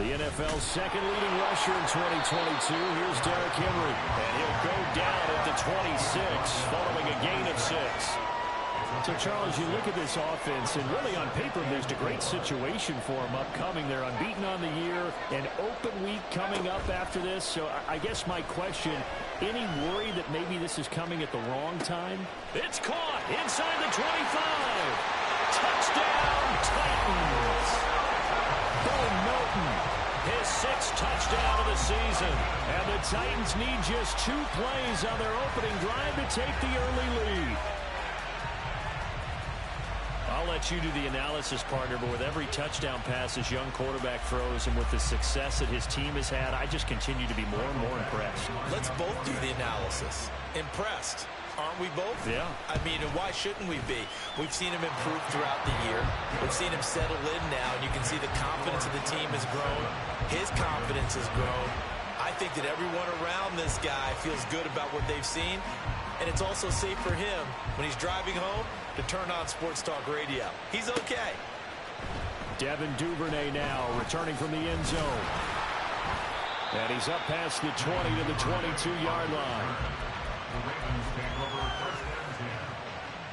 The NFL's second leading rusher in 2022. Here's Derrick Henry. And he'll go down at the 26 following a gain of 6. So, Charles, you look at this offense, and really on paper, there's a great situation for them upcoming. They're unbeaten on the year, an open week coming up after this. So I guess my question, any worry that maybe this is coming at the wrong time? It's caught inside the 25. Touchdown, Titans. Bo Melton, his 6th touchdown of the season. And the Titans need just 2 plays on their opening drive to take the early lead. I'll let you do the analysis, partner, but with every touchdown pass this young quarterback throws and with the success that his team has had, I just continue to be more and more impressed. Let's both do the analysis. Impressed. Aren't we both? Yeah. I mean, and why shouldn't we be? We've seen him improve throughout the year. We've seen him settle in now, and you can see the confidence of the team has grown. His confidence has grown. I think that everyone around this guy feels good about what they've seen, and it's also safe for him when he's driving home to turn on Sports Talk Radio. He's okay. Devin Duvernay now returning from the end zone. And he's up past the 20 to the 22-yard line. The Ravens take over 1st and 10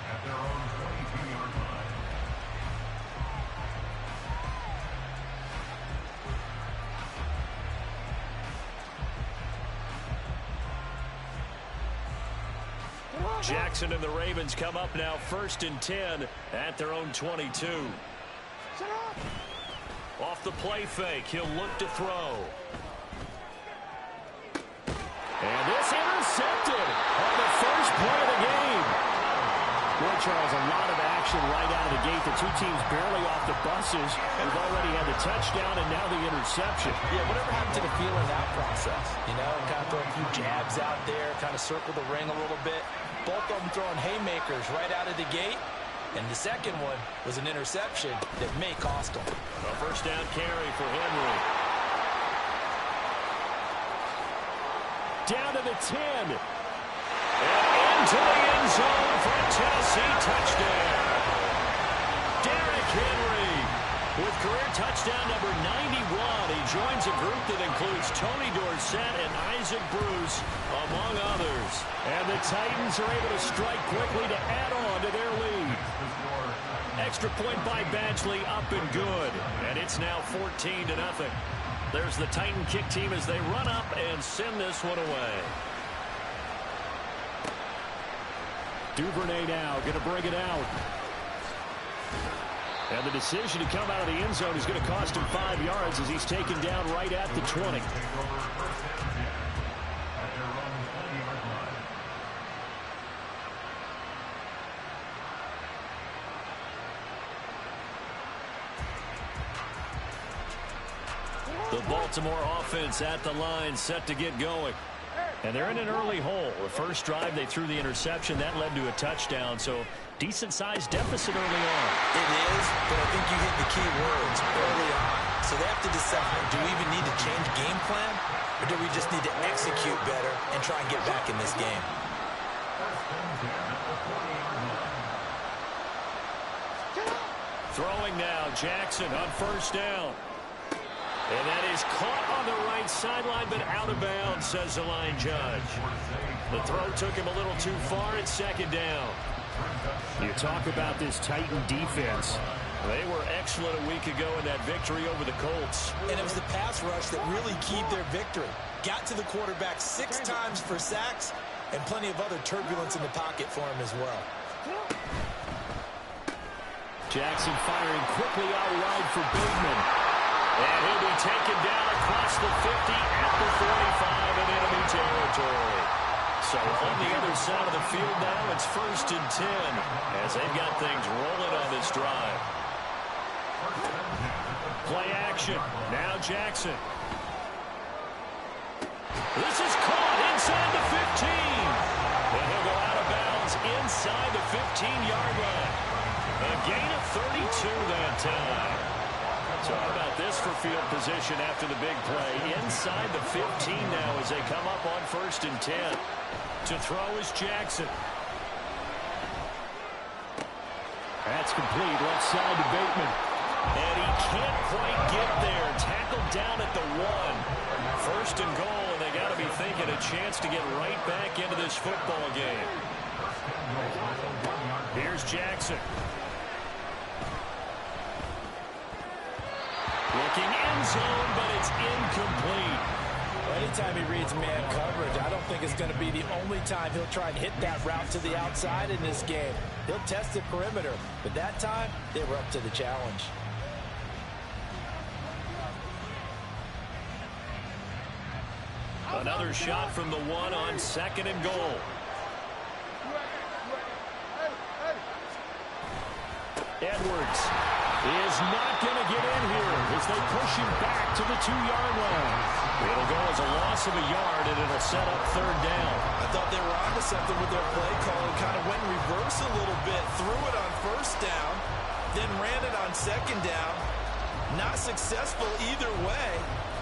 at their own 22-yard line. Jackson and the Ravens come up now 1st and 10 at their own 22. Off the play fake, he'll look to throw. And this intercepted on the first play of the game. Boy, Charles, a lot of action right out of the gate. The 2 teams barely off the buses. We've already had the touchdown and now the interception. Yeah, whatever happened to the feel in that process? You know, kind of throw a few jabs out there, kind of circle the ring a little bit. Both of them throwing haymakers right out of the gate. And the second one was an interception that may cost them. A first down carry for Henry. Down to the 10. And into the end zone for a Tennessee touchdown. Derrick Henry with career touchdown number 91. He joins a group that includes Tony Dorsett and Isaac Bruce, among others. And the Titans are able to strike quickly to add on to their lead. Extra point by Badgley, up and good. And it's now 14-0. There's the Titan kick team as they run up and send this one away. Duvernay now going to bring it out. And the decision to come out of the end zone is going to cost him 5 yards as he's taken down right at the 20. The Baltimore offense at the line, set to get going. And they're in an early hole. The first drive, they threw the interception. That led to a touchdown. So, decent-sized deficit early on. It is, but I think you hit the key words early on. So they have to decide, do we even need to change game plan? Or do we just need to execute better and try and get back in this game? Throwing now, Jackson on first down. And that is caught on the right sideline, but out of bounds, says the line judge. The throw took him a little too far at second down. You talk about this Titan defense. They were excellent a week ago in that victory over the Colts. And it was the pass rush that really keyed their victory. Got to the quarterback 6 times for sacks, and plenty of other turbulence in the pocket for him as well. Jackson firing quickly out wide for Bateman. And he'll be taken down across the 50 at the 45 in enemy territory. So on the other side of the field now, it's 1st and 10 as they've got things rolling on this drive. Play action. Now Jackson. This is caught inside the 15. And he'll go out of bounds inside the 15-yard line. A gain of 32 that time. So how about this for field position after the big play? Inside the 15 now as they come up on 1st and 10. To throw is Jackson. That's complete. Left side to Bateman. And he can't quite get there. Tackled down at the 1. First and goal, and they got to be thinking a chance to get right back into this football game. Here's Jackson. Looking end zone, but it's incomplete. Anytime he reads man coverage, I don't think it's going to be the only time he'll try and hit that route to the outside in this game. He'll test the perimeter, but that time, they were up to the challenge. Another shot from the 1 on 2nd and goal. Edwards is not going to get in here as they push him back to the 2-yard line. It'll go as a loss of a yard, and it'll set up 3rd down. I thought they were onto something with their play call and kind of went in reverse a little bit, threw it on 1st down, then ran it on 2nd down. Not successful either way.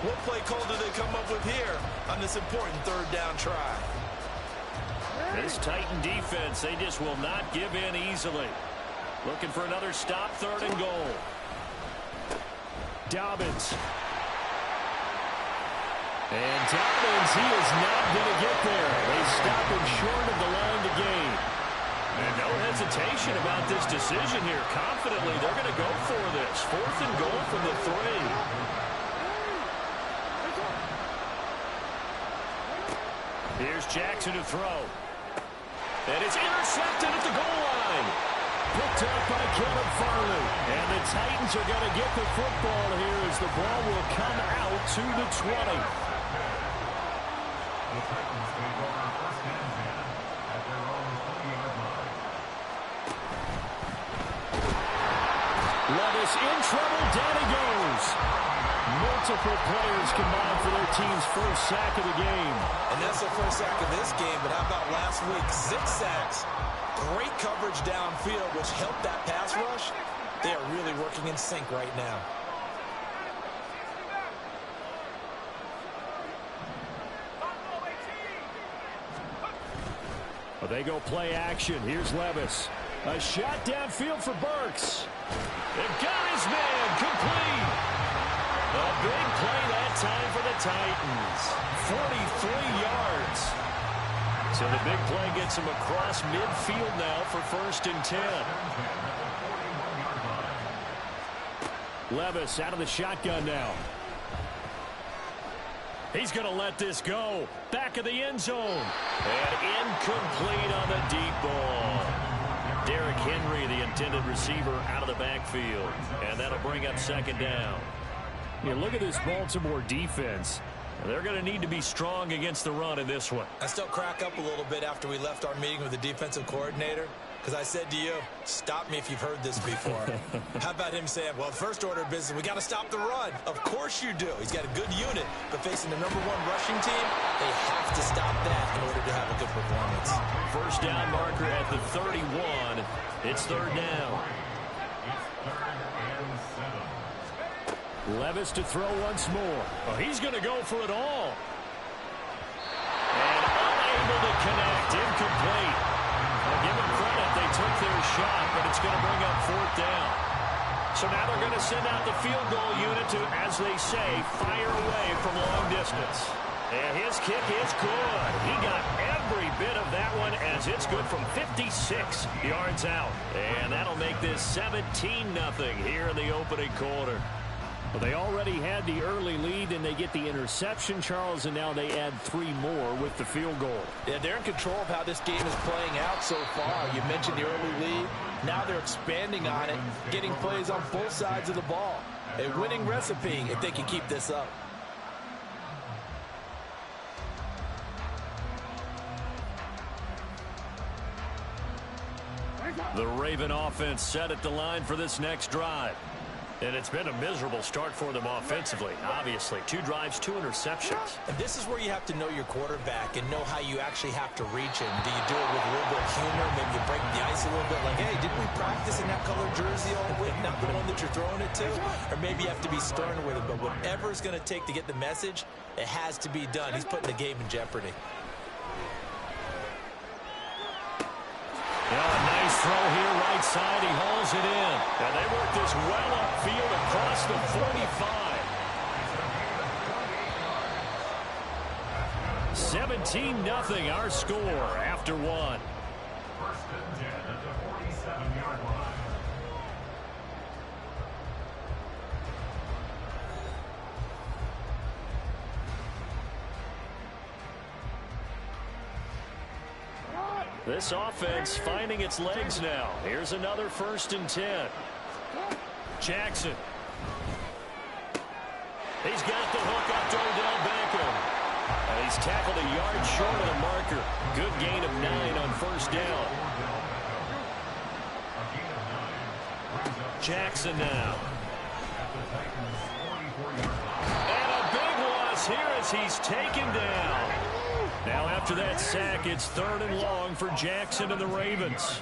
What play call do they come up with here on this important 3rd down try? This Titan defense, they just will not give in easily. Looking for another stop, 3rd and goal. Dobbins. And Dobbins, he is not going to get there. They stop him short of the line to gain. And no hesitation about this decision here. Confidently, they're going to go for this. 4th and goal from the 3. Here's Jackson to throw. And it's intercepted at the goal line. Picked up by Kevin Farley. And the Titans are going to get the football here as the ball will come out to the 20. The Titans take over 1st and 10 at their own 20-yard line. Levis in trouble. Down he goes. Multiple players combined for their team's 1st sack of the game. And that's the 1st sack of this game, but how about last week? 6 sacks. Great coverage downfield, which helped that pass rush. They are really working in sync right now. Well, they go play action. Here's Levis. A shot downfield for Burks. They've got his man complete. A big play that time for the Titans. 43 yards. So the big play gets him across midfield now for 1st and 10. Levis out of the shotgun now. He's going to let this go. Back of the end zone. And incomplete on the deep ball. Derrick Henry, the intended receiver, out of the backfield. And that'll bring up 2nd down. You look at this Baltimore defense. They're going to need to be strong against the run in this one. I still crack up a little bit after we left our meeting with the defensive coordinator, because I said to you, stop me if you've heard this before. How about him saying, well, first order of business, we got to stop the run. Of course you do. He's got a good unit, but facing the #1 rushing team, they have to stop that in order to have a good performance. 1st down marker at the 31. It's 3rd down. Levis to throw once more. Oh, he's going to go for it all. And unable to connect. Incomplete. Well, give them credit. They took their shot, but it's going to bring up 4th down. So now they're going to send out the field goal unit to, as they say, fire away from long distance. And his kick is good. He got every bit of that one as it's good from 56 yards out. And that'll make this 17-0 here in the opening quarter. Well, they already had the early lead, and they get the interception, Charles, and now they add 3 more with the field goal. Yeah, they're in control of how this game is playing out so far. You mentioned the early lead. Now they're expanding on it, getting plays on both sides of the ball. A winning recipe if they can keep this up. The Raven offense set at the line for this next drive. And it's been a miserable start for them offensively, obviously. 2 drives, 2 interceptions. And this is where you have to know your quarterback and know how you actually have to reach him. Do you do it with a little bit of humor? Maybe you break the ice a little bit like, hey, didn't we practice in that colored jersey all week, not the one that you're throwing it to? Or maybe you have to be stern with it. But whatever it's going to take to get the message, it has to be done. He's putting the game in jeopardy. Yeah, a nice throw here, right side. He hauls throws it in. And they work this well upfield across the 45. 17-0 our score after one. First and 10 at the 47-yard line. This offense finding its legs now. Here's another 1st and 10. Jackson. He's got the hook up to Odell Beckham. And he's tackled a yard short of the marker. Good gain of 9 on 1st down. Jackson now. And a big loss here as he's taken down. Now after that sack, it's 3rd and long for Jackson and the Ravens.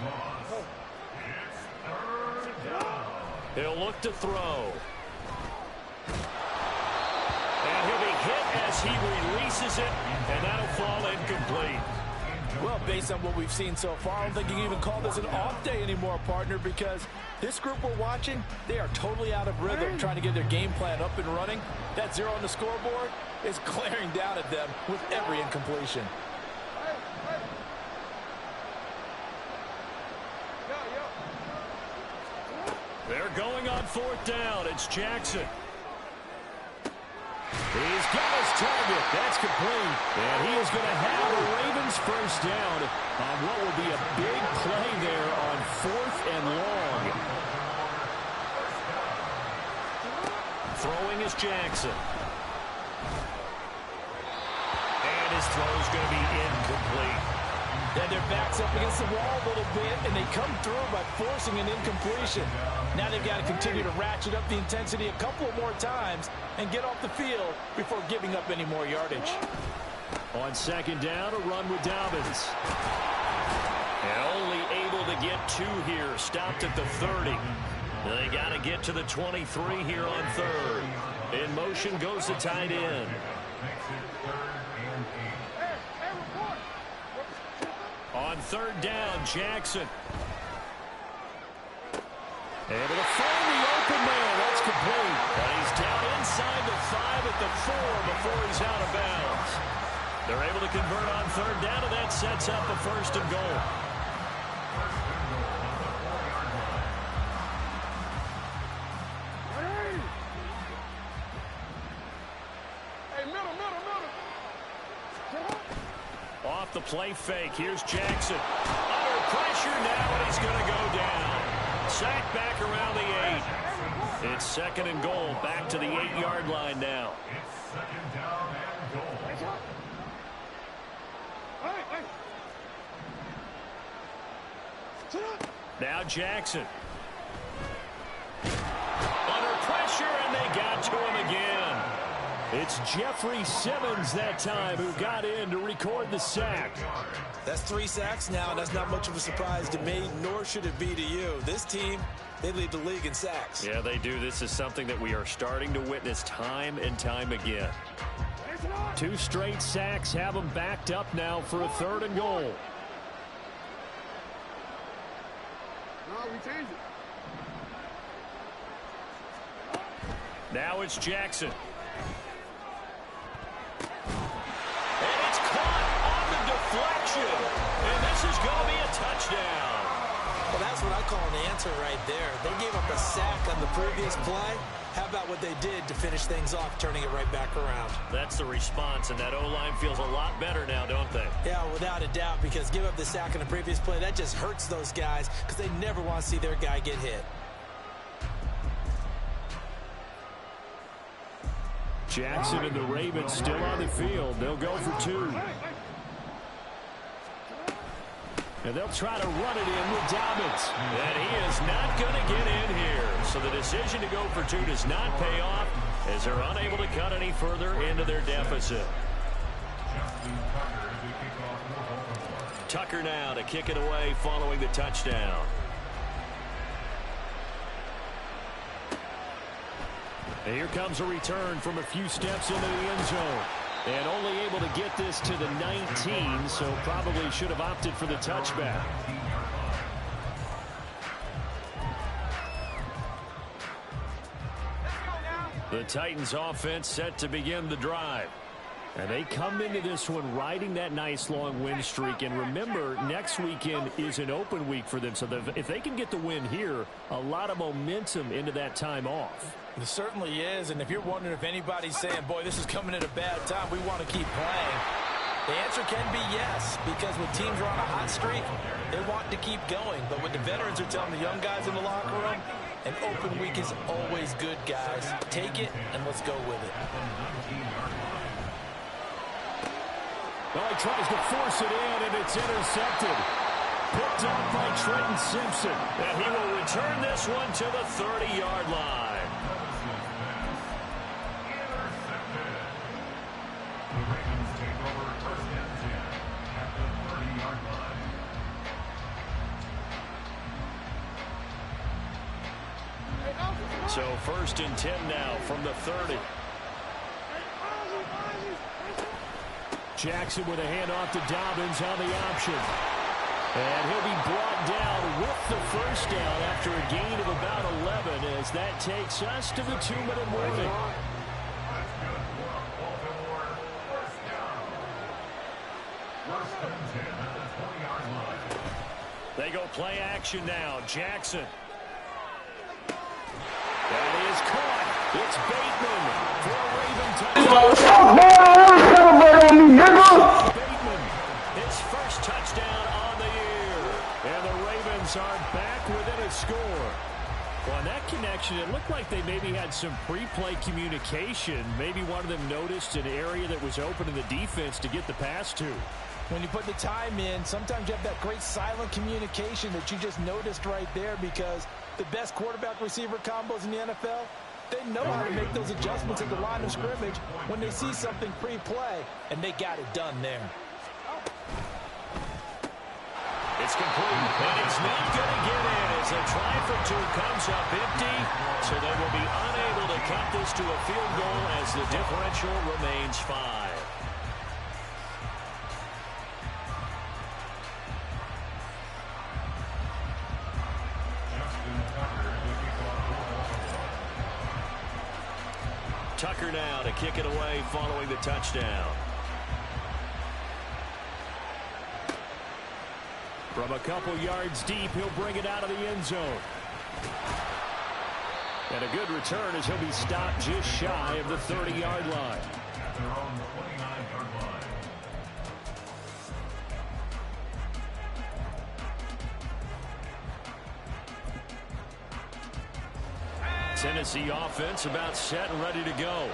He'll look to throw. And he'll be hit as he releases it, and that'll fall incomplete. Well, based on what we've seen so far, I don't think you can even call this an off day anymore, partner, because this group we're watching, they are totally out of rhythm trying to get their game plan up and running. That 0 on the scoreboard is glaring down at them with every incompletion. They're going on 4th down. It's Jackson. He's got his target. That's complete. And he is going to have the Ravens 1st down on what will be a big play there on 4th and long. Throwing is Jackson. And his throw is going to be incomplete. And their back's up against the wall a little bit, and they come through by forcing an incompletion. Now they've got to continue to ratchet up the intensity a couple more times and get off the field before giving up any more yardage. On 2nd down, a run with Dobbins. And only able to get 2 here. Stopped at the 30. They got to get to the 23 here on 3rd. In motion goes the tight end. On 3rd down, Jackson. Able to find the open man. That's complete. And he's down inside the 5 at the 4 before he's out of bounds. They're able to convert on 3rd down, and that sets up a 1st and goal. Off the play fake. Here's Jackson. Under pressure now, and he's going to go down. Sacked back around the 8. It's 2nd and goal. Back to the 8-yard line now. It's 2nd down and goal. Now Jackson. Under pressure, and they got to him again. It's Jeffrey Simmons that time who got in to record the sack. That's 3 sacks now, and that's not much of a surprise to me, nor should it be to you. This team, they lead the league in sacks. Yeah, they do. This is something that we are starting to witness time and time again. 2 straight sacks have them backed up now for a 3rd and goal. No, we changed it. Now it's Jackson. And it's caught on the deflection. And this is going to be a touchdown. Well, that's what I call an answer right there. They gave up a sack on the previous play. How about what they did to finish things off, turning it right back around? That's the response, and that O-line feels a lot better now, don't they? Yeah, without a doubt, because give up the sack on the previous play, that just hurts those guys because they never want to see their guy get hit. Jackson and the Ravens still on the field. They'll go for 2. And they'll try to run it in with Dobbins. And he is not going to get in here. So the decision to go for 2 does not pay off as they're unable to cut any further into their deficit. Tucker now to kick it away following the touchdown. And here comes a return from a few steps into the end zone. And only able to get this to the 19, so probably should have opted for the touchback. The Titans offense set to begin the drive. And they come into this one riding that nice long win streak. And remember, next weekend is an open week for them. So if they can get the win here, a lot of momentum into that time off. It certainly is. And if you're wondering if anybody's saying, boy, this is coming at a bad time, we want to keep playing, the answer can be yes. Because when teams are on a hot streak, they want to keep going. But what the veterans are telling the young guys in the locker room, an open week is always good, guys. Take it, and let's go with it. Well, he tries to force it in, and it's intercepted. Picked up by Trenton Simpson. And he will return this one to the 30-yard line. The Ravens take over first and 10 at the 30-yard line. So first and 10 now from the 30. Jackson with a handoff to Dobbins on the option. And he'll be brought down with the first down after a gain of about 11 as that takes us to the 2-minute warning. That's good for a Baltimore first down. First and 10 at the 20-yard line. They go play action now. Jackson. That is caught. It's Bateman for a Raven touchdown. Bateman, his first touchdown on the year. And the Ravens are back within a score. Well, on that connection, it looked like they maybe had some pre-play communication. Maybe one of them noticed an area that was open in the defense to get the pass to. When you put the time in, sometimes you have that great silent communication that you just noticed right there, because the best quarterback-receiver combos in the NFL, they know how to make those adjustments at the line of scrimmage when they see something pre-play, and they got it done there. It's complete, and it's not going to get in as a try for two comes up empty, so they will be unable to cut this to a field goal as the differential remains 5. Tucker now to kick it away following the touchdown. From a couple yards deep, he'll bring it out of the end zone. And a good return as he'll be stopped just shy of the 30-yard line. At their own 29-yard line. Tennessee offense about set and ready to go.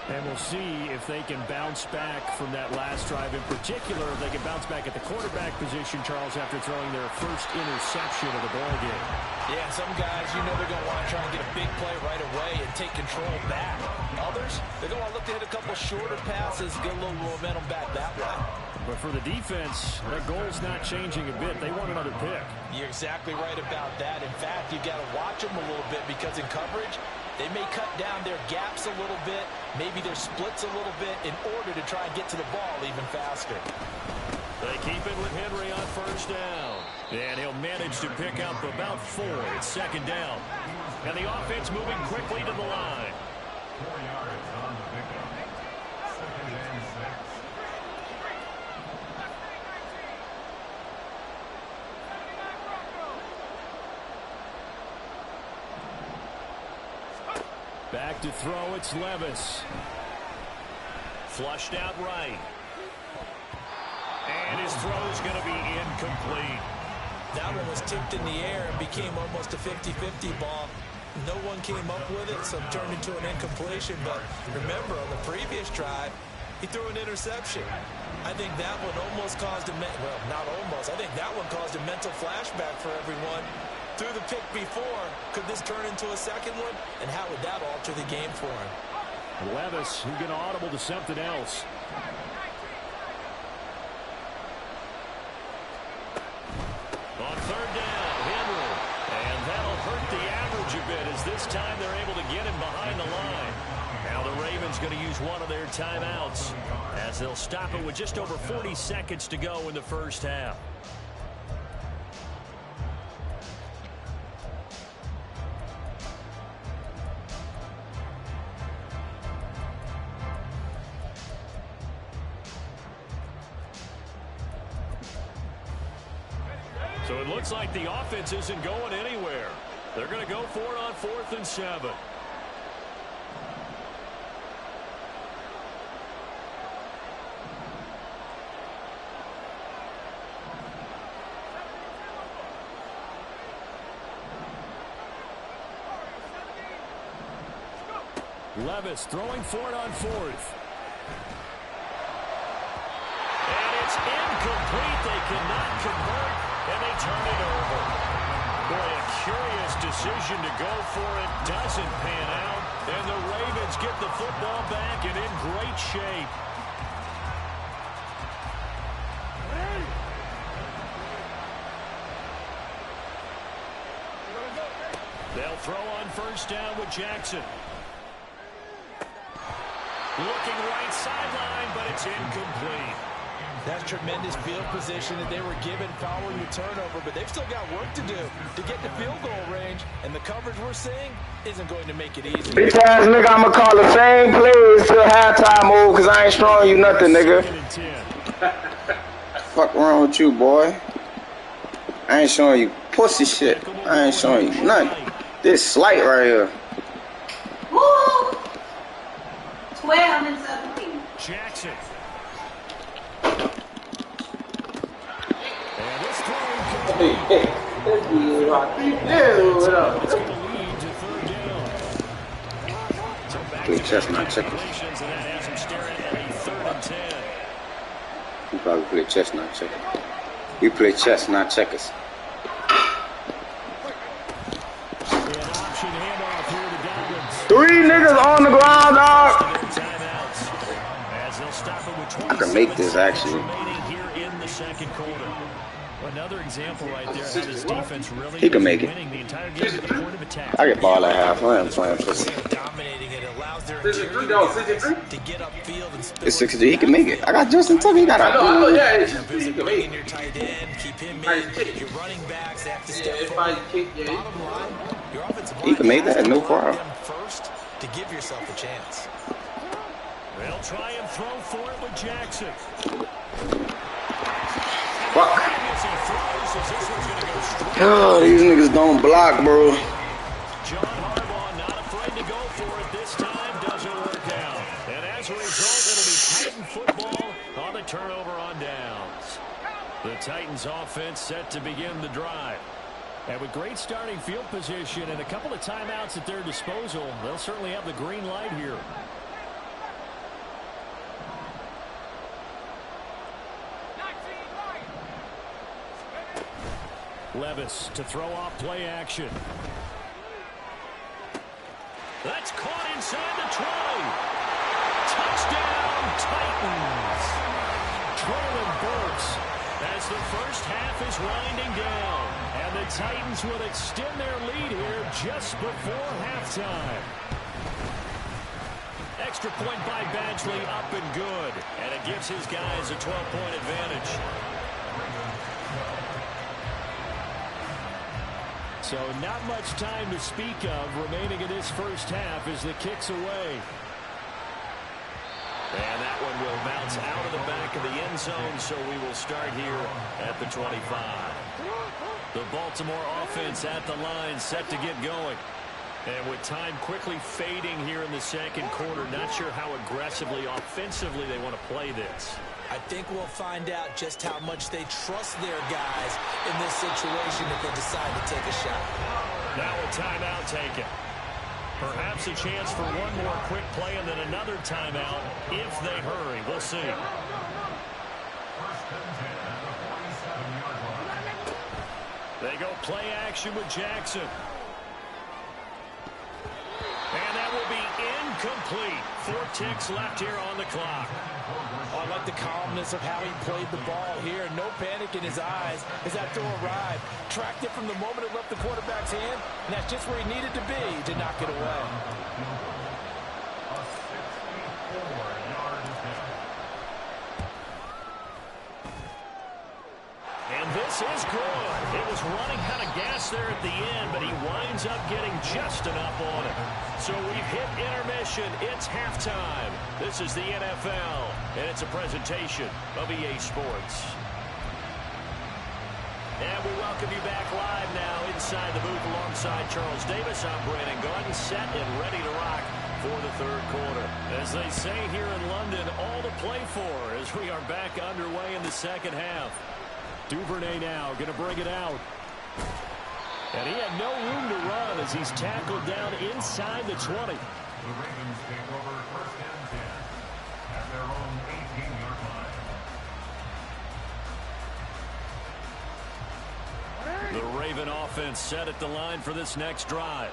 And we'll see if they can bounce back from that last drive. In particular, if they can bounce back at the quarterback position, Charles, after throwing their first interception of the ballgame. Yeah, some guys, you know they're going to want to try and get a big play right away and take control back. Others, they're going to want to look to hit a couple shorter passes, get a little momentum back that way. But for the defense, that goal's not changing a bit. They want another pick. You're exactly right about that. In fact, you've got to watch them a little bit, because in coverage, they may cut down their gaps a little bit, maybe their splits a little bit, in order to try and get to the ball even faster. They keep it with Henry on first down. And he'll manage to pick up about 4. It's second down. And the offense moving quickly to the line. 4 yards on the pickup. Second and 6. Back to throw, it's Levis. Flushed out right. And his throw's going to be incomplete. That one was tipped in the air and became almost a 50-50 ball. No one came up with it, so it turned into an incompletion. But remember, on the previous drive, he threw an interception. I think that one almost caused a, well, not almost, I think that one caused a mental flashback for everyone. Threw the pick before. Could this turn into a second one? And how would that alter the game for him? Levis, who's going to audible to something else. On third down, Henry. And that'll hurt the average a bit, as this time they're able to get him behind the line. Now the Ravens going to use one of their timeouts, as they'll stop it with just over 40 seconds to go in the first half. So it looks like the offense isn't going anywhere. They're going to go for it on 4th and 7. Levis throwing for it on 4th. And it's incomplete. They cannot convert, and they turn it over. Boy, a curious decision to go for it. Doesn't pan out, and the Ravens get the football back and in great shape. They'll throw on 1st down with Jackson. Looking right sideline, but it's incomplete. That's tremendous field position that they were given following the turnover, but they've still got work to do to get to field goal range, and the coverage we're seeing isn't going to make it easy. Bitch ass nigga, I'ma call the same plays to the halftime move because I ain't showing you nothing, nigga. Fuck wrong with you, boy? I ain't showing you pussy shit. I ain't showing you nothing. This slight right here. Woo! 12 and 17. Jackson. Play chestnut checkers. We probably play chestnut checkers. We play chestnut checkers. Three niggas on the ground, dog. I can make this actually. Another example right there how this defense really He can make it. winning the entire game at the point of attack. I get ball at half. I am playing pussy. Dominating it allows their interior guys to get upfield and spill. It's 6G. He can make it. I got Justin Tucker. He got a. Bring in your tight end, keep him in. Your running backs, they have to step forward. Bottom line, your offensive line He can make that, no problem. First to give yourself a chance. They'll try and throw for it with Jackson. Fuck. Oh, these niggas don't block, bro. John Harbaugh not afraid to go for it this time. Doesn't work out. And as a result, it'll be Titan football on the turnover on downs. The Titans offense set to begin the drive. And with great starting field position and a couple of timeouts at their disposal, they'll certainly have the green light here. Levis to throw off play action. That's caught inside the 20. Touchdown, Titans. Traylon Burks as the first half is winding down. And the Titans will extend their lead here just before halftime. Extra point by Badgley up and good. And it gives his guys a 12-point advantage. So not much time to speak of remaining in this first half as the kick's away. And that one will bounce out of the back of the end zone, so we will start here at the 25. The Baltimore offense at the line set to get going. And with time quickly fading here in the second quarter, not sure how aggressively, offensively they want to play this. I think we'll find out just how much they trust their guys in this situation if they decide to take a shot. Now a timeout taken. Perhaps a chance for one more quick play and then another timeout if they hurry. We'll see. They go play action with Jackson. And that will be incomplete. 4 ticks left here on the clock. Oh, I like the calmness of how he played the ball here. No panic in his eyes as that throw arrived. Tracked it from the moment it left the quarterback's hand, and that's just where he needed to be to knock it away. And this is good. It was running out of gas there at the end, but he winds up getting just enough on it. So we've hit intermission. It's halftime. This is the NFL, and it's a presentation of EA Sports. And we welcome you back live now inside the booth alongside Charles Davis. I'm Brandon Gordon, set and ready to rock for the third quarter. As they say here in London, all to play for as we are back underway in the second half. Duvernay now going to bring it out. And he had no room to run as he's tackled down inside the 20. The Ravens take over first and 10 at their own 18-yard line. The Raven offense set at the line for this next drive.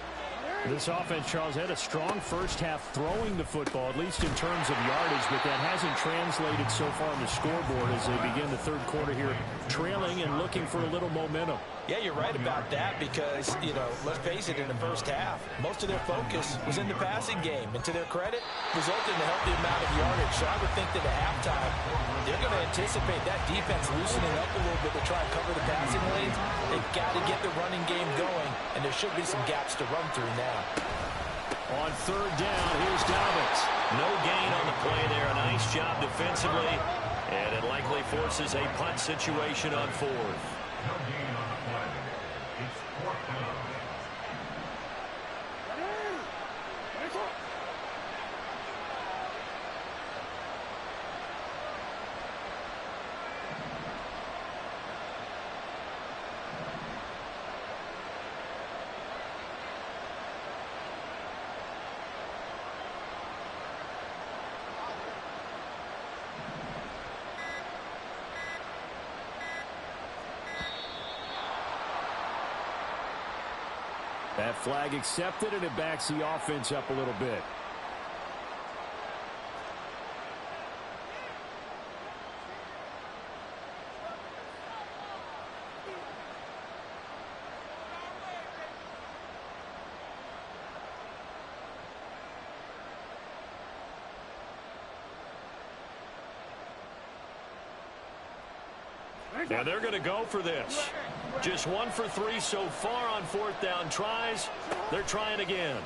This offense, Charles, had a strong first half throwing the football, at least in terms of yardage, but that hasn't translated so far on the scoreboard as they begin the third quarter here, trailing and looking for a little momentum. Yeah, you're right about that because, let's face it, in the first half, most of their focus was in the passing game. And to their credit, resulted in a healthy amount of yardage. So I would think that at halftime, they're going to anticipate that defense loosening up a little bit to try and cover the passing lanes. They've got to get the running game going, and there should be some gaps to run through now. On third down, here's Dobbins. No gain on the play there. A nice job defensively, and it likely forces a punt situation on fourth. No gain on the play. It's fourth down. That flag accepted, and it backs the offense up a little bit. And they're going to go for this. Just 1 for 3 so far on fourth down tries. They're trying again.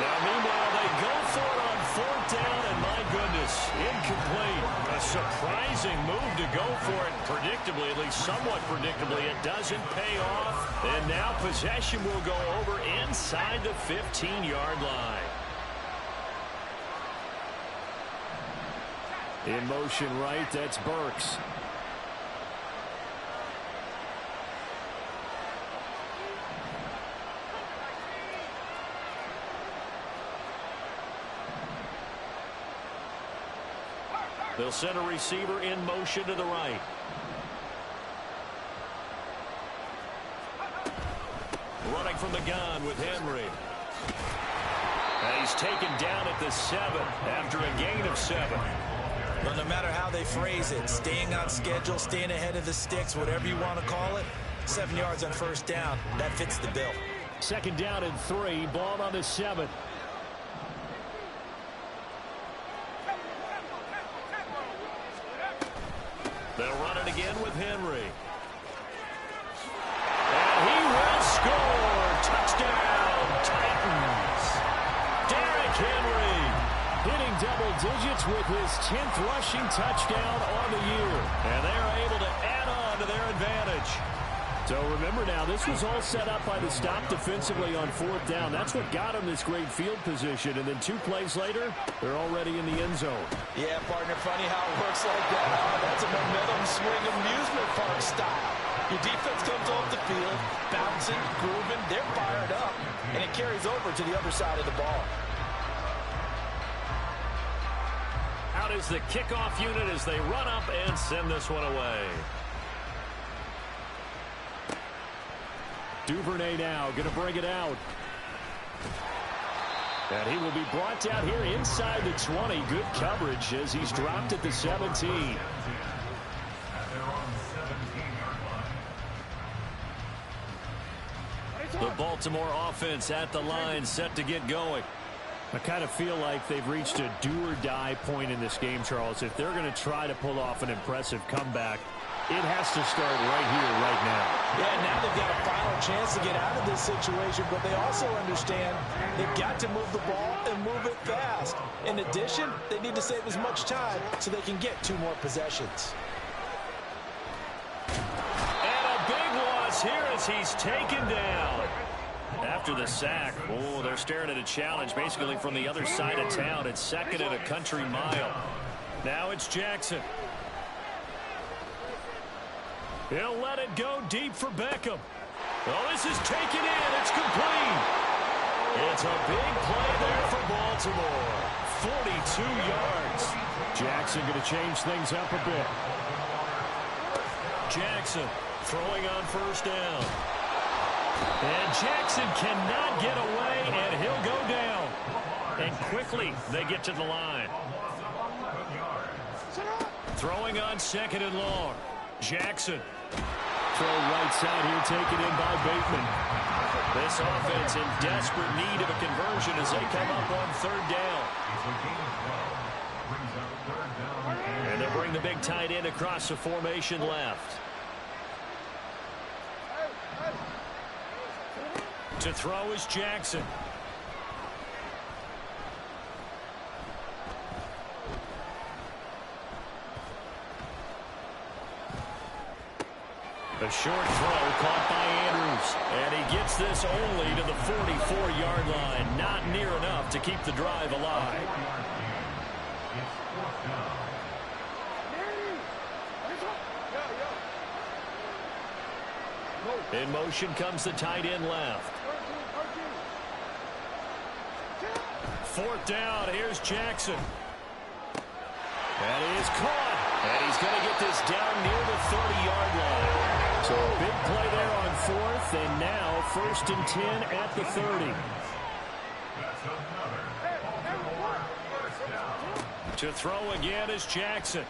Now, meanwhile, they go for it on fourth down, and my goodness, incomplete. A surprising move to go for it predictably, at least somewhat predictably. It doesn't pay off, and now possession will go over inside the 15-yard line. In motion right, that's Burks. They'll send a receiver in motion to the right. Running from the gun with Henry. And he's taken down at the 7 after a gain of 7. Well, no matter how they phrase it, staying on schedule, staying ahead of the sticks, whatever you want to call it, 7 yards on first down, that fits the bill. Second down and 3, ball on the 7. They'll run it again with Henry. And he will score. Touchdown, Titans. Derrick Henry hitting double digits with his 10th rushing touchdown on the year. And they're able to add on to their advantage. So remember now, this was all set up by the stop defensively on fourth down. That's what got them this great field position. And then 2 plays later, they're already in the end zone. Yeah, partner, funny how it works like that. Oh, that's a momentum swing amusement park style. Your defense comes off the field, bouncing, grooving, they're fired up, and it carries over to the other side of the ball. Out is the kickoff unit as they run up and send this one away. Duvernay now going to bring it out. And he will be brought down here inside the 20. Good coverage as he's dropped at the 17. The Baltimore offense at the line set to get going. I kind of feel like they've reached a do-or-die point in this game, Charles. If they're going to try to pull off an impressive comeback, It has to start right here, right now. Yeah, now they've got a final chance to get out of this situation, but they also understand they've got to move the ball and move it fast. In addition, they need to save as much time so they can get 2 more possessions. And a big loss here as he's taken down. After the sack, oh, they're staring at a challenge basically from the other side of town. It's second and a country mile. Now it's Jackson. He'll let it go deep for Beckham. Oh, this is taken in. It's complete. It's a big play there for Baltimore. 42 yards. Jackson going to change things up a bit. Jackson throwing on first down. And Jackson cannot get away, and he'll go down. And quickly they get to the line. Throwing on second and long. Jackson. Throw right side here taken in by Bateman. This offense in desperate need of a conversion as they come up on third down. And they'll bring the big tight end across the formation left. To throw is Jackson. A short throw caught by Andrews. And he gets this only to the 44-yard line. Not near enough to keep the drive alive. In motion comes the tight end left. Fourth down. Here's Jackson. And he is caught. And he's going to get this down near the 30-yard line. So a big play there on fourth, and now first and 10 at the 30. To throw again is Jackson.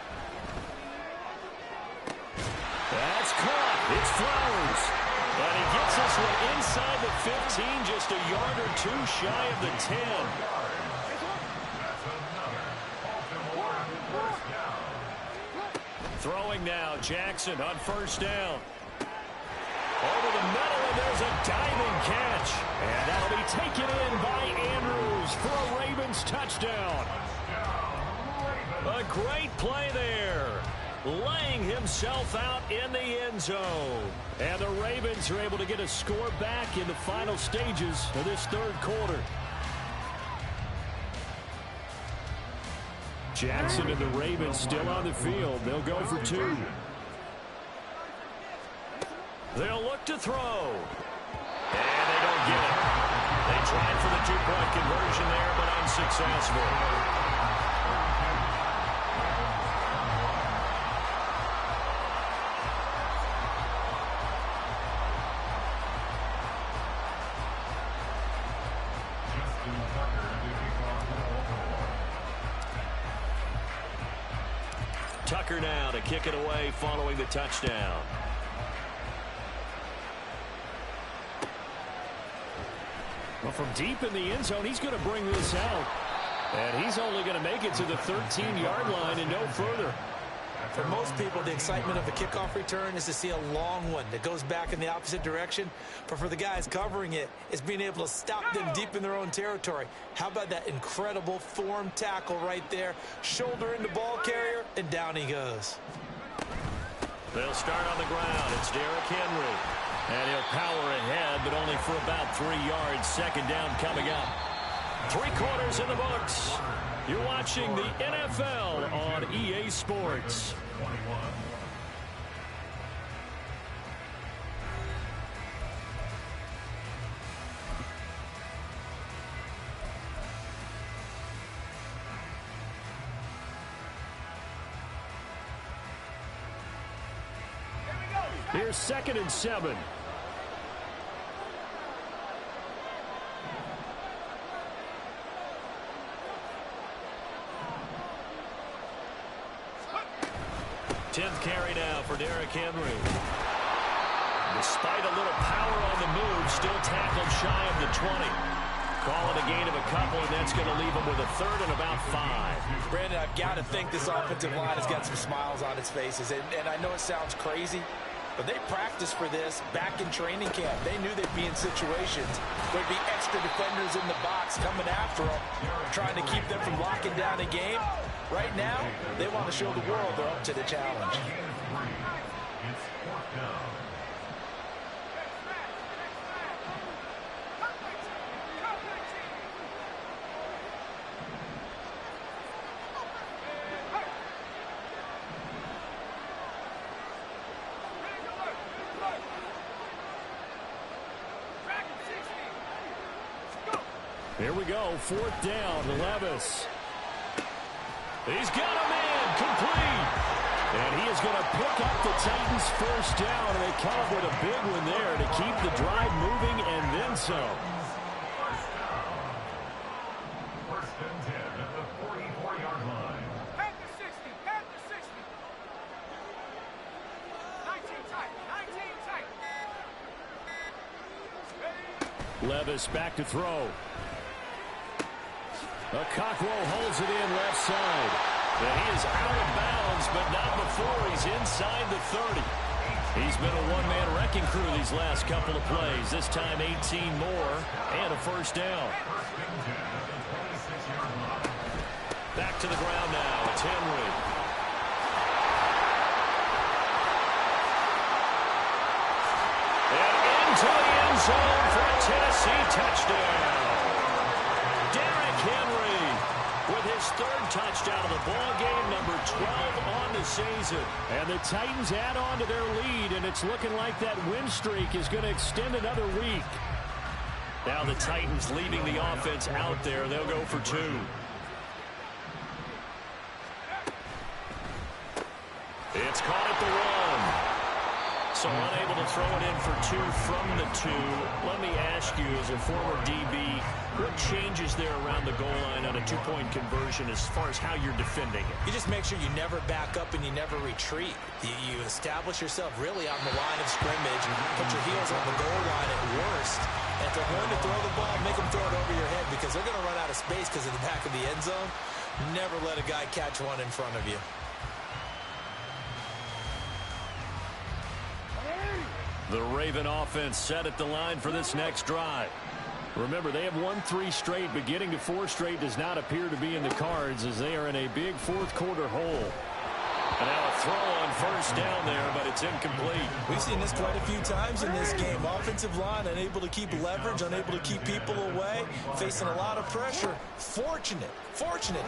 That's caught. It's Flowers. And he gets this one inside the 15, just a yard or 2 shy of the 10. Throwing now, Jackson on first down. Over the middle, and there's a diving catch. And that'll be taken in by Andrews for a Ravens touchdown. A great play there. Laying himself out in the end zone. And the Ravens are able to get a score back in the final stages of this third quarter. Jackson and the Ravens still on the field. They'll go for 2. They'll look to throw. And they don't get it. They tried for the 2-point conversion there, but unsuccessful. Tucker now to kick it away following the touchdown. Well, from deep in the end zone, he's going to bring this out. And he's only going to make it to the 13-yard line and no further. For most people, the excitement of the kickoff return is to see a long one that goes back in the opposite direction. But for the guys covering it, it's being able to stop them deep in their own territory. How about that incredible form tackle right there? Shoulder into ball carrier, and down he goes. They'll start on the ground. It's Derrick Henry. And he'll power ahead, but only for about 3 yards. Second down coming up. 3 quarters in the books. You're watching the NFL on EA Sports. Here's second and 7. Tenth carry now for Derrick Henry. Despite a little power on the move, still tackled shy of the 20. Call it a gain of a couple, and that's going to leave them with a third and about 5. Brandon, I've got to think this offensive line has got some smiles on its faces. And I know it sounds crazy, but they practiced for this back in training camp. They knew they'd be in situations. There'd be extra defenders in the box coming after them, trying to keep them from locking down a game. Right now, they want to show the world they're up to the challenge. It's fourth down. Here we go, 4th down, Levis. He's got a man, complete. And he is going to pick up the Titans' first down, and they come up with a big one there to keep the drive moving and then some. First and 10 at the 44-yard line. Head to 60. Head to 60. 19 tight. 19 tight. Levis back to throw. Cockrell holds it in left side. And he is out of bounds, but not before he's inside the 30. He's been a one-man wrecking crew these last couple of plays. This time 18 more and a first down. Back to the ground now. It's Henry. And into the end zone for a Tennessee touchdown. Derrick Henry with his 3rd touchdown of the ball game, number 12 on the season. And the Titans add on to their lead, and it's looking like that win streak is going to extend another week. Now the Titans leaving the offense out there. They'll go for 2. It's caught at the 1. So unable to throw it in for 2 from the 2. Let me ask you, as a former DB, what changes there around the goal line on a 2-point conversion as far as how you're defending it? You just make sure you never back up and you never retreat. You establish yourself really on the line of scrimmage, put your heels on the goal line at worst. And if they're going to throw the ball, make them throw it over your head because they're going to run out of space because of the back of the end zone. Never let a guy catch one in front of you. The Raven offense set at the line for this next drive. Remember, they have won 3 straight, but getting to 4 straight does not appear to be in the cards as they are in a big 4th quarter hole. And now a throw on first down there, but it's incomplete. We've seen this quite a few times in this game. Offensive line unable to keep leverage, unable to keep people away, facing a lot of pressure. Fortunate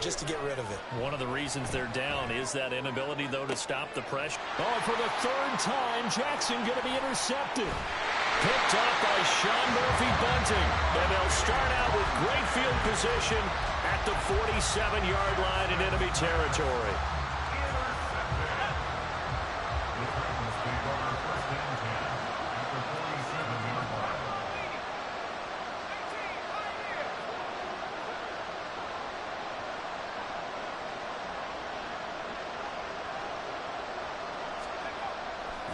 just to get rid of it. One of the reasons they're down is that inability, though, to stop the pressure. Oh, for the 3rd time, Jackson going to be intercepted. Picked up by Sean Murphy-Bunting. And they'll start out with great field position at the 47-yard line in enemy territory.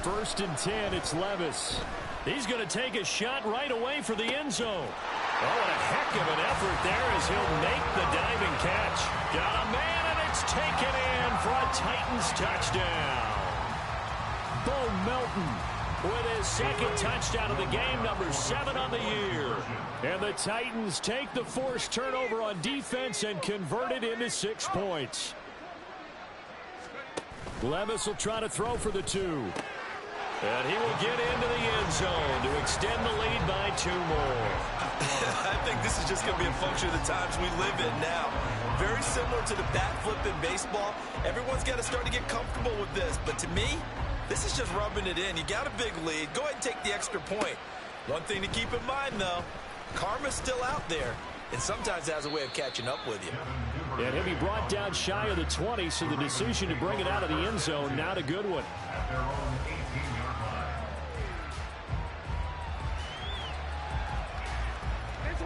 First and 10, it's Levis. He's going to take a shot right away for the end zone. Oh, what a heck of an effort there as he'll make the diving catch. Got a man, and it's taken in for a Titans touchdown. Bo Melton with his 2nd touchdown of the game, number 7 on the year. And the Titans take the forced turnover on defense and convert it into 6 points. Levis will try to throw for the 2. And he will get into the end zone to extend the lead by 2 more. I think this is just going to be a function of the times we live in now. Very similar to the bat flip in baseball. Everyone's got to start to get comfortable with this. But to me, this is just rubbing it in. You got a big lead. Go ahead and take the extra point. One thing to keep in mind, though, karma's still out there. And sometimes it has a way of catching up with you. And he'll be brought down shy of the 20, so the decision to bring it out of the end zone, not a good one. At their own 18-yard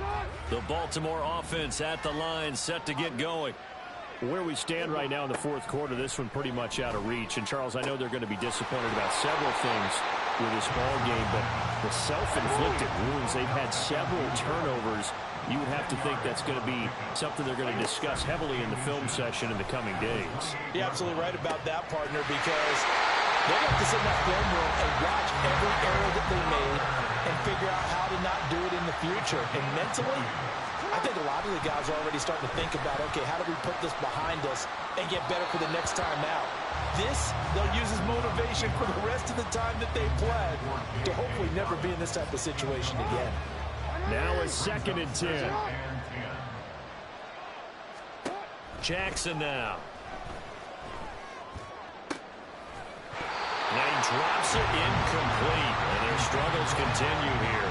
line. The Baltimore offense at the line, set to get going. Where we stand right now in the 4th quarter, this one pretty much out of reach. And, Charles, I know they're going to be disappointed about several things with this ball game, but the self-inflicted wounds, they've had several turnovers you would have to think that's going to be something they're going to discuss heavily in the film session in the coming days. You're absolutely right about that, partner, because they have to sit in that film room and watch every error that they made and figure out how to not do it in the future. And mentally, I think a lot of the guys are already starting to think about, okay, how do we put this behind us and get better for the next time out? This, they'll use as motivation for the rest of the time that they play to hopefully never be in this type of situation again. Now a 2nd and 10. Jackson now. And he drops it incomplete. And their struggles continue here.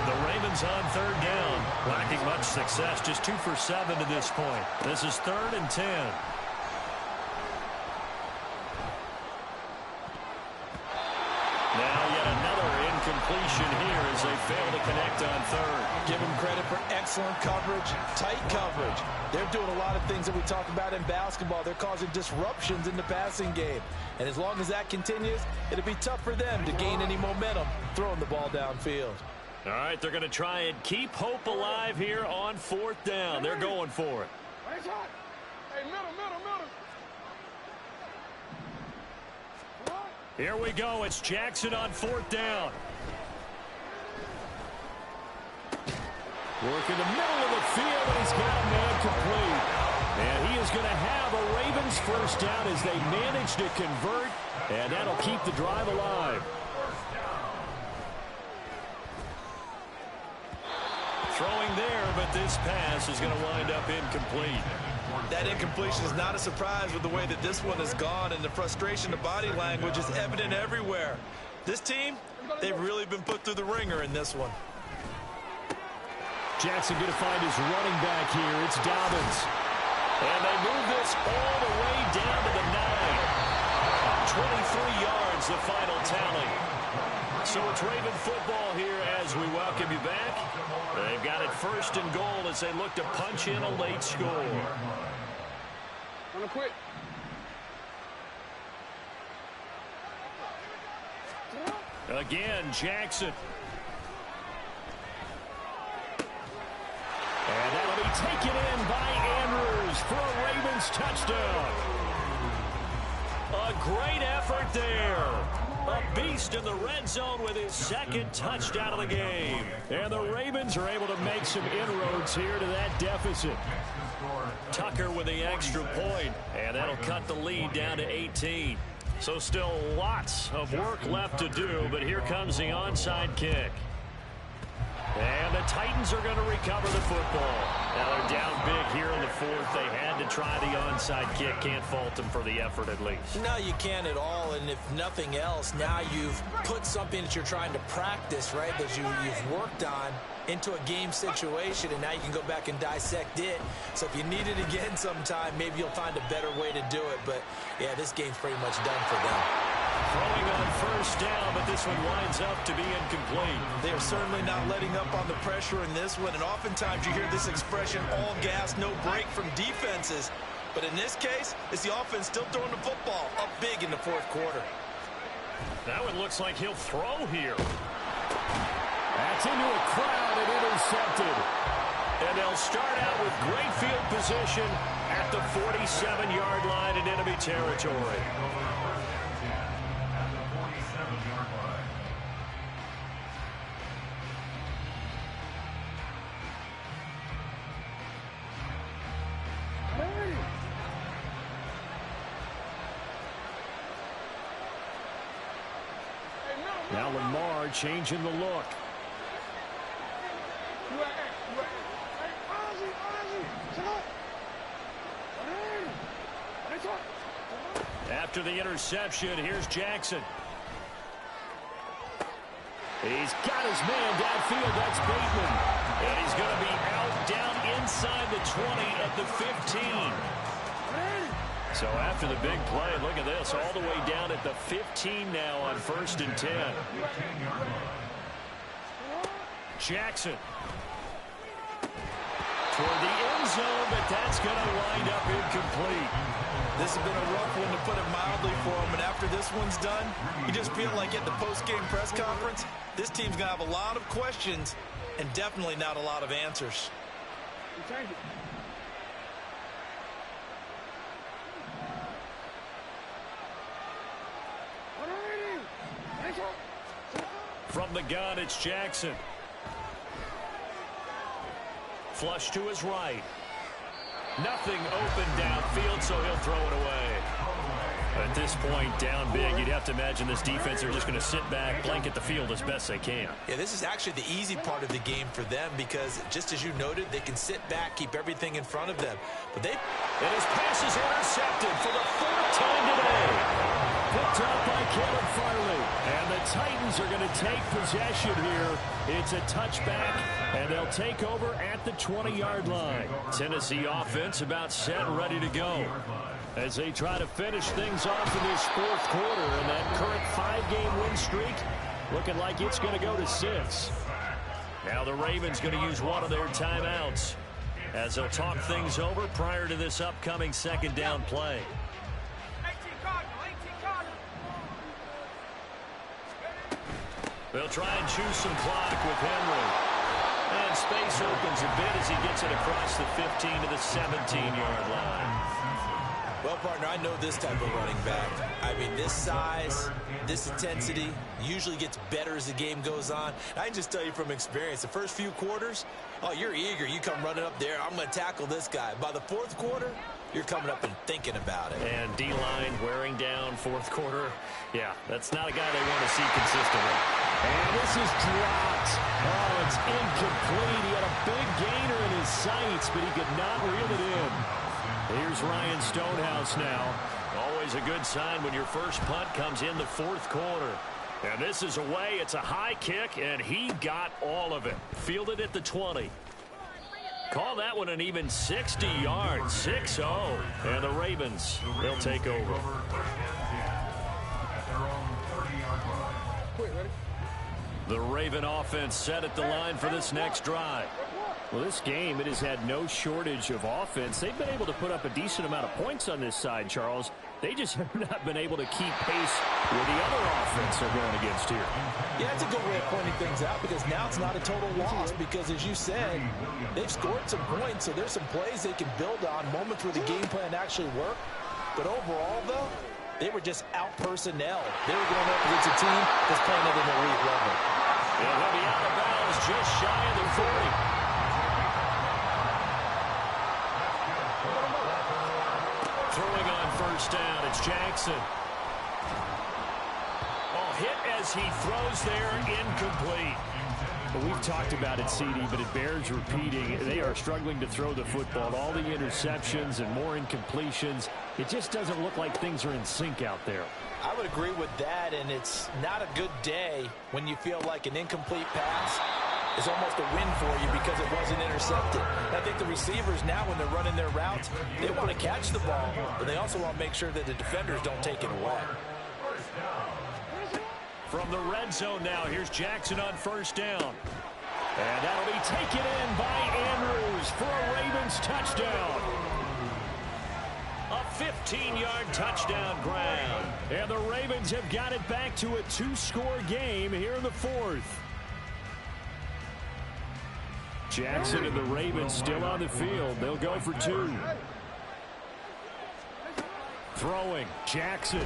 The Ravens on 3rd down. Lacking much success. Just 2 for 7 to this point. This is 3rd and 10. Now yet another incompletion here as they fail to connect on 3rd. Give them credit for excellent coverage, tight coverage. They're doing a lot of things that we talk about in basketball. They're causing disruptions in the passing game. And as long as that continues, it'll be tough for them to gain any momentum throwing the ball downfield. All right, they're going to try and keep hope alive here on 4th down. They're going for it. Hey, middle. Here we go. It's Jackson on 4th down. Work in the middle of the field, and he's got a man complete. And he is going to have a Ravens 1st down as they manage to convert, and that'll keep the drive alive. Throwing there, but this pass is going to wind up incomplete. That incompletion is not a surprise with the way that this one has gone, and the frustration, the body language is evident everywhere. This team, they've really been put through the ringer in this one. Jackson going to find his running back here. It's Dobbins. And they move this all the way down to the 9. 23 yards, the final tally. So it's Raven football here as we welcome you back. They've got it 1st and goal as they look to punch in a late score. Wanna quit? Again, Jackson. And that'll be taken in by Andrews for a Ravens touchdown. A great effort there. A beast in the red zone with his 2nd touchdown of the game. And the Ravens are able to make some inroads here to that deficit. Tucker with the extra point, and that'll cut the lead down to 18. So still lots of work left to do, but here comes the onside kick. And the Titans are going to recover the football. Now they're down big here in the 4th. They had to try the onside kick. Can't fault them for the effort at least. No, you can't at all. And if nothing else, now you've put something that you're trying to practice, right, that you've worked on into a game situation, and now you can go back and dissect it. So if you need it again sometime, maybe you'll find a better way to do it. But, yeah, this game's pretty much done for them. Throwing on 1st down, but this one winds up to be incomplete. They are certainly not letting up on the pressure in this one, and oftentimes you hear this expression, all gas, no break from defenses. But in this case, it's the offense still throwing the football up big in the 4th quarter. That one looks like he'll throw here. That's into a crowd and intercepted. And they'll start out with great field position at the 47-yard line in enemy territory. Now Lamar changing the look. After the interception, here's Jackson. He's got his man downfield. That's Bateman. And he's going to be out down inside the 20 at the 15. So after the big play, look at this, all the way down at the 15 now on 1st and 10. Jackson. Toward the end zone, but that's going to wind up incomplete. This has been a rough one, to put it mildly, for him. And after this one's done, you just feel like at the post-game press conference, this team's going to have a lot of questions and definitely not a lot of answers. From the gun, it's Jackson. Flush to his right. Nothing open downfield, so he'll throw it away. At this point, down big, you'd have to imagine this defense are just going to sit back, blanket the field as best they can. Yeah, this is actually the easy part of the game for them because, just as you noted, they can sit back, keep everything in front of them. But they... And his pass is intercepted for the fourth time today. Picked up by Caleb Farley. And the Titans are going to take possession here. It's a touchback, and they'll take over at the 20-yard line. Tennessee offense about set and ready to go as they try to finish things off in this fourth quarter. And that current 5-game win streak looking like it's going to go to 6. Now the Ravens going to use one of their timeouts as they'll talk things over prior to this upcoming second down play. They'll try and choose some clock with Henry. And space opens a bit as he gets it across the 15 to the 17-yard line. Well, partner, I know this type of running back. I mean, this size, this intensity usually gets better as the game goes on. I can just tell you from experience, the first few quarters, oh, you're eager. You come running up there, I'm going to tackle this guy. By the fourth quarter, you're coming up and thinking about it. And D-line wearing down fourth quarter. Yeah, that's not a guy they want to see consistently. And this is dropped. Oh, it's incomplete. He had a big gainer in his sights, but he could not reel it in. Here's Ryan Stonehouse now. Always a good sign when your first punt comes in the fourth quarter. And this is away. It's a high kick, and he got all of it. Fielded at the 20. Call that one an even 60 yards. 6-0. And the Ravens, they'll take over. The Raven offense set at the line for this next drive. Well, this game, it has had no shortage of offense. They've been able to put up a decent amount of points on this side, Charles. They just have not been able to keep pace with the other offense they're going against here. Yeah, it's a good way of pointing things out because now it's not a total loss because, as you said, they've scored some points, so there's some plays they can build on, moments where the game plan actually worked. But overall, though, they were just out-personnel. They were going up against a team that's playing at an elite level. And he'll be out of bounds just shy of the 40. Throwing on first down, it's Jackson. Oh, hit as he throws there, incomplete. Well, we've talked about it, CD, but it bears repeating. They are struggling to throw the football. All the interceptions and more incompletions. It just doesn't look like things are in sync out there. I would agree with that, and it's not a good day when you feel like an incomplete pass is almost a win for you because it wasn't intercepted. I think the receivers now, when they're running their routes, they want to catch the ball, but they also want to make sure that the defenders don't take it away. From the red zone now, here's Jackson on first down. And that'll be taken in by Andrews for a Ravens touchdown. A 15-yard touchdown grab. And the Ravens have got it back to a 2-score game here in the fourth. Jackson and the Ravens still on the field. They'll go for 2. Throwing, Jackson.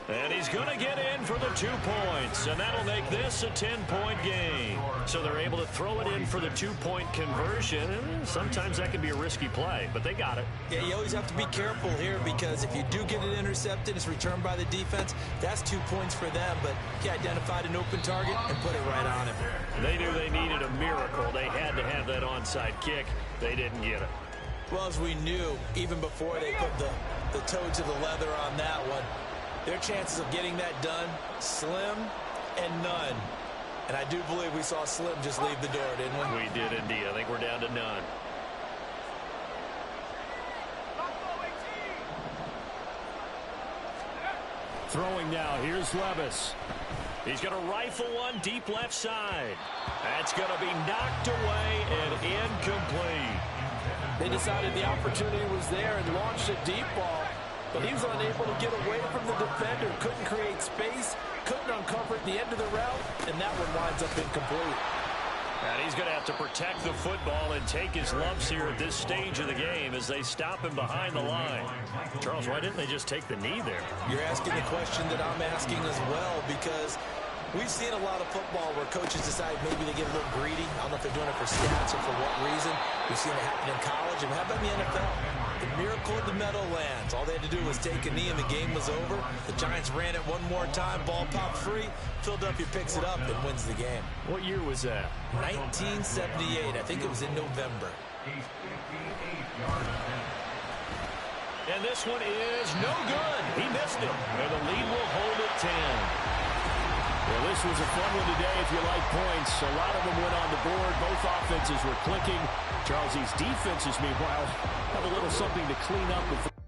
And he's going to get in for the 2 points. And that'll make this a 10-point game. So they're able to throw it in for the 2-point conversion. And sometimes that can be a risky play, but they got it. Yeah, you always have to be careful here because if you do get it intercepted, it's returned by the defense, that's 2 points for them. But he identified an open target and put it right on him. They knew they needed a miracle. They had to have that onside kick. They didn't get it. Well, as we knew, even before they put the toe to the leather on that one, their chances of getting that done, slim and none. And I do believe we saw Slim just leave the door, didn't we? We did indeed. I think we're down to none. Throwing now, here's Levis. He's going to rifle one deep left side. That's going to be knocked away and incomplete. They decided the opportunity was there and launched a deep ball. But he was unable to get away from the defender. Couldn't create space. Couldn't uncover at the end of the route. And that one winds up incomplete. And he's going to have to protect the football and take his lumps here at this stage of the game as they stop him behind the line. Charles, why didn't they just take the knee there? You're asking the question that I'm asking as well, because we've seen a lot of football where coaches decide maybe they get a little greedy. I don't know if they're doing it for stats or for what reason. We've seen it happen in college. And how about in the NFL? The miracle of the Meadowlands. All they had to do was take a knee and the game was over. The Giants ran it one more time. Ball popped free. Philadelphia picks it up and wins the game. What year was that? 1978. I think it was in November. And this one is no good. He missed it. And the lead will hold at 10. Well, this was a fun one today if you like points. A lot of them went on the board. Both offenses were clicking. Charles, these defenses, meanwhile, have a little something to clean up before.